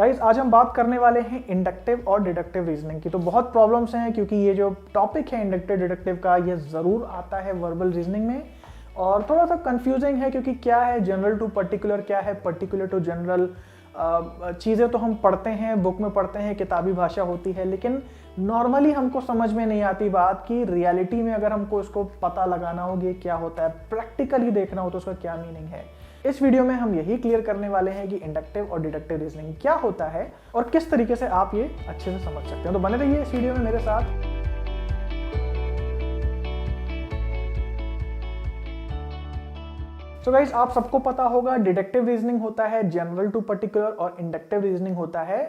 Guys आज हम बात करने वाले हैं इंडक्टिव और डिडक्टिव रीजनिंग की। तो बहुत प्रॉब्लम्स हैं क्योंकि ये जो टॉपिक है इंडक्टिव डिडक्टिव का ये ज़रूर आता है वर्बल रीजनिंग में और थोड़ा सा कंफ्यूजिंग है क्योंकि क्या है जनरल टू पर्टिकुलर, क्या है पर्टिकुलर टू जनरल। चीज़ें तो हम पढ़ते हैं, बुक में पढ़ते हैं, किताबी भाषा होती है, लेकिन नॉर्मली हमको समझ में नहीं आती बात कि रियलिटी में अगर हमको इसको पता लगाना हो कि क्या होता है, प्रैक्टिकली देखना हो तो उसका क्या मीनिंग है। इस वीडियो में हम यही क्लियर करने वाले हैं कि इंडक्टिव और डिडक्टिव रीजनिंग क्या होता है और किस तरीके से आप ये अच्छे से समझ सकते हैं। तो बने रहिए इस वीडियो में मेरे साथ। तो गाइस आप सबको पता होगा डिडक्टिव रीजनिंग होता है जनरल टू पर्टिकुलर और इंडक्टिव रीजनिंग होता है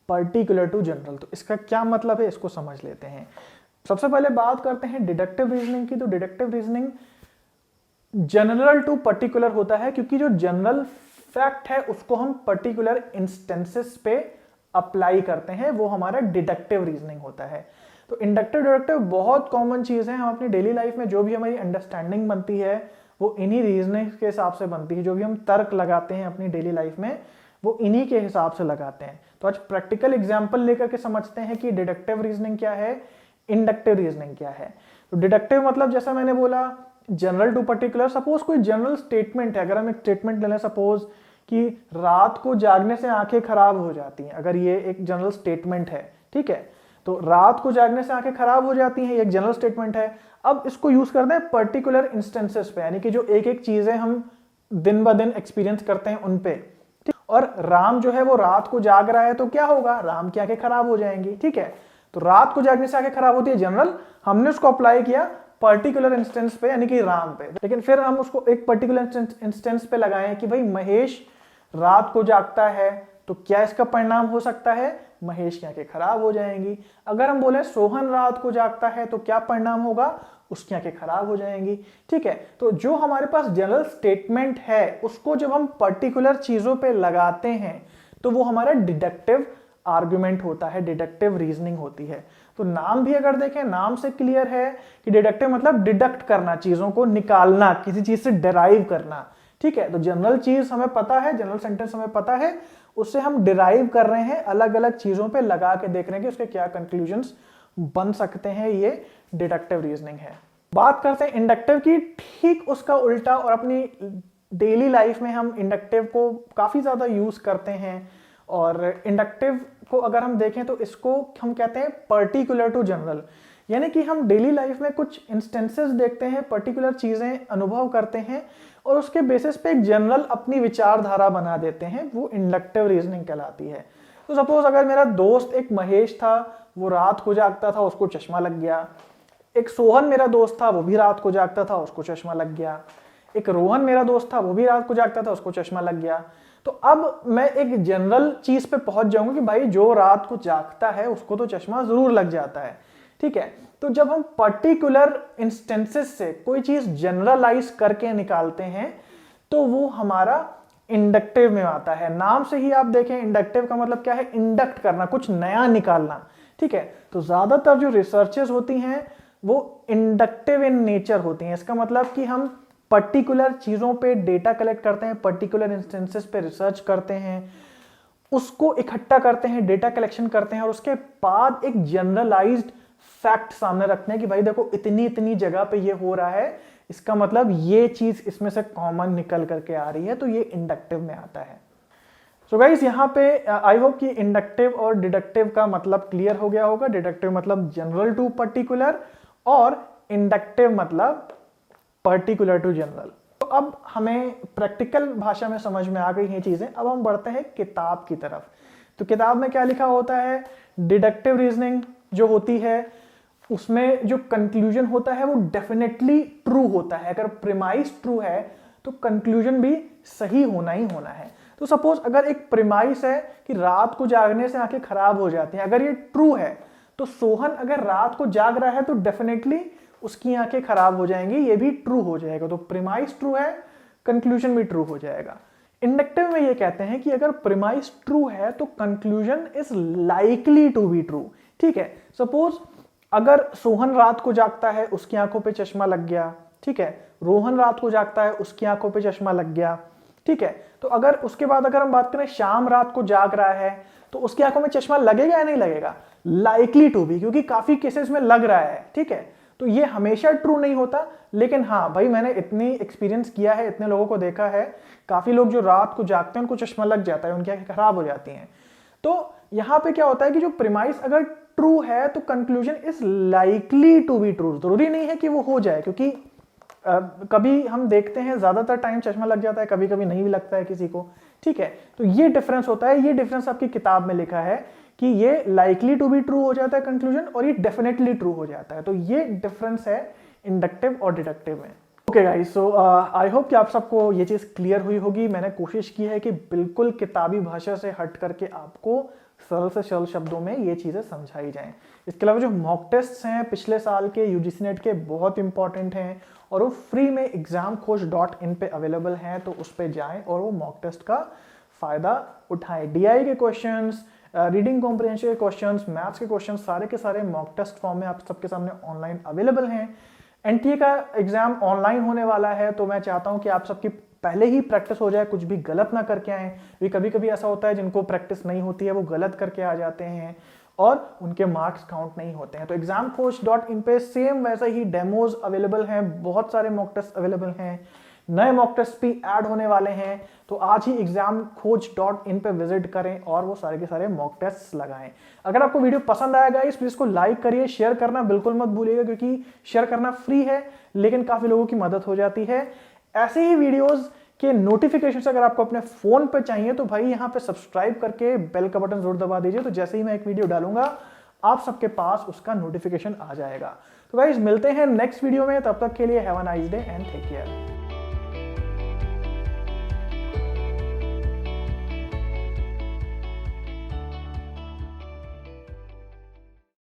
पर्टिकुलर टू जनरल। तो इसका क्या मतलब है इसको समझ लेते हैं। सबसे पहले बात करते हैं डिडक्टिव रीजनिंग की। तो deductive reasoning general to particular होता है क्योंकि जो जनरल फैक्ट है उसको हम पर्टिकुलर इंस्टेंसेस पे अप्लाई करते हैं, वो हमारा डिडक्टिव रीजनिंग होता है। तो इंडक्टिव डिडक्टिव बहुत कॉमन चीज है। हम अपनी डेली लाइफ में जो भी हमारी अंडरस्टैंडिंग बनती है वो इन्हीं रीजनिंग के हिसाब से बनती है। जो भी हम तर्क लगाते हैं अपनी डेली लाइफ में वो इन्हीं के हिसाब से लगाते हैं। तो आज प्रैक्टिकल एग्जाम्पल लेकर के समझते हैं कि डिडक्टिव रीजनिंग क्या है, इंडक्टिव रीजनिंग क्या है। तो डिडक्टिव मतलब जैसा मैंने बोला जनरल टू पर्टिकुलर। सपोज कोई जनरल स्टेटमेंट है, अगर हम एक स्टेटमेंट ले लें सपोज कि रात को जागने से आंखें खराब हो जाती हैं, अगर ये एक जनरल स्टेटमेंट है, ठीक है। तो रात को जागने से आंखें खराब हो जाती हैं, ये एक जनरल स्टेटमेंट है। अब इसको यूज करते हैं पर्टिकुलर इंस्टेंसेस पे, यानी कि जो एक एक चीजें हम दिन ब दिन एक्सपीरियंस करते हैं उन पे। ठीक, और राम जो है वो रात को जाग रहा है तो क्या होगा, राम की आंखें खराब हो जाएंगी। ठीक है, तो रात को जागने से आंखें खराब होती है जनरल, हमने उसको अप्लाई किया पर्टिकुलर इंस्टेंस पे यानी कि राम पे। लेकिन फिर हम उसको एक पर्टिकुलर इंस्टेंस पे लगाएं कि भाई महेश रात को जागता है तो क्या इसका परिणाम हो सकता है, महेश की आंखें खराब हो जाएंगी। अगर हम बोले सोहन रात को जागता है तो क्या परिणाम होगा, उसकी आंखें खराब हो जाएंगी। ठीक है, तो जो हमारे पास जनरल स्टेटमेंट है उसको जब हम पर्टिकुलर चीजों पे लगाते हैं तो वो हमारा डिडक्टिव आर्गुमेंट होता है, डिडक्टिव रीजनिंग होती है। तो नाम भी अगर देखें, नाम से क्लियर है कि डिडक्टिव मतलब डिडक्ट करना, चीजों को निकालना, किसी चीज से डिराइव करना। ठीक है, तो जनरल चीज हमें पता है, जनरल सेंटेंस हमें पता है, उससे हम डिराइव कर रहे हैं, अलग अलग चीजों पे लगा के देख रहे हैं कि उसके क्या कंक्लूजन्स बन सकते हैं। ये डिडक्टिव रीजनिंग है। बात करते हैं इंडक्टिव की, ठीक उसका उल्टा। और अपनी डेली लाइफ में हम इंडक्टिव को काफी ज्यादा यूज करते हैं। और इंडक्टिव को अगर हम देखें तो इसको हम कहते हैं पर्टिकुलर टू जनरल, यानी कि हम डेली लाइफ में कुछ इंस्टेंसेस देखते हैं, पर्टिकुलर चीजें अनुभव करते हैं और उसके बेसिस पे एक जनरल अपनी विचारधारा बना देते हैं, वो इंडक्टिव रीजनिंग कहलाती है। तो सपोज अगर मेरा दोस्त एक महेश था, वो रात को जागता था, उसको चश्मा लग गया। एक सोहन मेरा दोस्त था, वो भी रात को जागता था, उसको चश्मा लग गया। एक रोहन मेरा दोस्त था, वो भी रात को जागता था, उसको चश्मा लग गया। तो अब मैं एक जनरल चीज पे पहुंच जाऊंगा कि भाई जो रात को जागता है उसको तो चश्मा जरूर लग जाता है। ठीक है, तो जब हम पर्टिकुलर इंस्टेंसेस से कोई चीज जनरलाइज करके निकालते हैं तो वो हमारा इंडक्टिव में आता है। नाम से ही आप देखें इंडक्टिव का मतलब क्या है, इंडक्ट करना, कुछ नया निकालना। ठीक है, तो ज्यादातर जो रिसर्चेस होती हैं वो इंडक्टिव इन नेचर होती हैं। इसका मतलब कि हम पर्टिकुलर चीजों पे डेटा कलेक्ट करते हैं, पर्टिकुलर इंस्टेंसेस पे रिसर्च करते हैं, उसको इकट्ठा करते हैं, डेटा कलेक्शन करते हैं और उसके बाद एक जनरलाइज्ड फैक्ट सामने रखते हैं कि भाई देखो इतनी इतनी जगह पे ये हो रहा है, इसका मतलब ये चीज इसमें से कॉमन निकल करके आ रही है, तो ये इंडक्टिव में आता है। सो गाइस यहाँ पे आई होप कि इंडक्टिव और डिडक्टिव का मतलब क्लियर हो गया होगा। डिडक्टिव मतलब जनरल टू पर्टिकुलर और इंडक्टिव मतलब पर्टिकुलर टू जनरल। तो अब हमें प्रैक्टिकल भाषा में समझ में आ गई ये चीजें। अब हम बढ़ते हैं किताब की तरफ। तो किताब में क्या लिखा होता है, डिडक्टिव रीजनिंग जो होती है उसमें जो कंक्लूजन होता है वो डेफिनेटली ट्रू होता है। अगर प्रीमाइस ट्रू है तो कंक्लूजन भी सही होना ही होना है। तो सपोज अगर एक प्रीमाइस है कि रात को जागने से आंखें खराब हो जाती हैं, अगर ये ट्रू है तो सोहन अगर रात को जाग रहा है तो डेफिनेटली उसकी आंखें खराब हो जाएंगी, ये भी ट्रू हो जाएगा। तो प्रीमाइस ट्रू है, कंक्लूजन भी ट्रू हो जाएगा। इंडक्टिव में ये कहते हैं कि अगर प्रीमाइस ट्रू है तो conclusion is likely to be true. ठीक है, सपोज अगर सोहन रात को जागता है उसकी आंखों पे चश्मा लग गया। ठीक है, रोहन रात को जागता है उसकी आंखों पे चश्मा लग गया। ठीक है, तो अगर उसके बाद अगर हम बात करें शाम रात को जाग रहा है तो उसकी आंखों में चश्मा लगेगा या नहीं लगेगा? लाइकली टू बी, क्योंकि काफी केसेस में लग रहा है, ठीक है। तो ये हमेशा ट्रू नहीं होता, लेकिन हाँ भाई मैंने इतनी एक्सपीरियंस किया है, इतने लोगों को देखा है, काफी लोग जो रात को जागते हैं उनको चश्मा लग जाता है, उनकी आंखें खराब हो जाती हैं। तो यहां पे क्या होता है कि जो प्रीमाइस अगर ट्रू है तो conclusion is likely to be true. जरूरी नहीं है कि वो हो जाए, क्योंकि कभी हम देखते हैं ज्यादातर टाइम चश्मा लग जाता है, कभी कभी नहीं भी लगता है किसी को, ठीक है। तो ये डिफरेंस होता है, ये डिफरेंस आपकी किताब में लिखा है कि ये लाइकली टू बी ट्रू हो जाता है कंक्लूजन, और ये डेफिनेटली ट्रू हो जाता है। तो ये डिफरेंस है इंडक्टिव और डिडक्टिव में। Okay guys, so I hope कि आप सबको ये चीज क्लियर हुई होगी। मैंने कोशिश की है कि बिल्कुल किताबी भाषा से हट करके आपको सरल से सरल शब्दों में ये चीजें समझाई जाएं। इसके अलावा जो मॉक टेस्ट्स हैं पिछले साल के यूजीसी नेट के, बहुत इंपॉर्टेंट हैं और वो फ्री में examkhosh.in पे अवेलेबल हैं, तो उस पे जाएं और वो मॉक टेस्ट का फायदा उठाएं। डीआई के क्वेश्चंस, रीडिंग कॉम्प्रिहेंशन के क्वेश्चंस, मैथ्स के क्वेश्चंस सारे के सारे मॉक टेस्ट फॉर्म में आप सबके सामने ऑनलाइन अवेलेबल हैं। एनटीए का एग्जाम ऑनलाइन होने वाला है, तो मैं चाहता हूं कि आप सबकी पहले ही प्रैक्टिस हो जाए, कुछ भी गलत ना करके आए। क्योंकि कभी कभी ऐसा होता है जिनको प्रैक्टिस नहीं होती है वो गलत करके आ जाते हैं और उनके मार्क्स काउंट नहीं होते हैं। तो examkhosh.in पे सेम वैसे ही डेमोज अवेलेबल हैं, बहुत सारे मॉक टेस्ट अवेलेबल हैं, नए मॉक टेस्ट भी ऐड होने वाले हैं। तो आज ही examkhosh.in पे विजिट करें और वो सारे के सारे मॉक टेस्ट लगाएं। अगर आपको वीडियो पसंद आएगा इस प्लीज को लाइक करिए, शेयर करना बिल्कुल मत भूलिएगा, क्योंकि शेयर करना फ्री है लेकिन काफी लोगों की मदद हो जाती है। ऐसे ही वीडियोस के नोटिफिकेशन अगर आपको अपने फोन पे चाहिए तो भाई यहाँ पे सब्सक्राइब करके बेल का बटन जरूर दबा दीजिए, तो जैसे ही मैं एक वीडियो डालूंगा आप सबके पास उसका नोटिफिकेशन आ जाएगा। तो गाइस मिलते हैं नेक्स्ट वीडियो में, तब तक के लिए have a nice day and take care.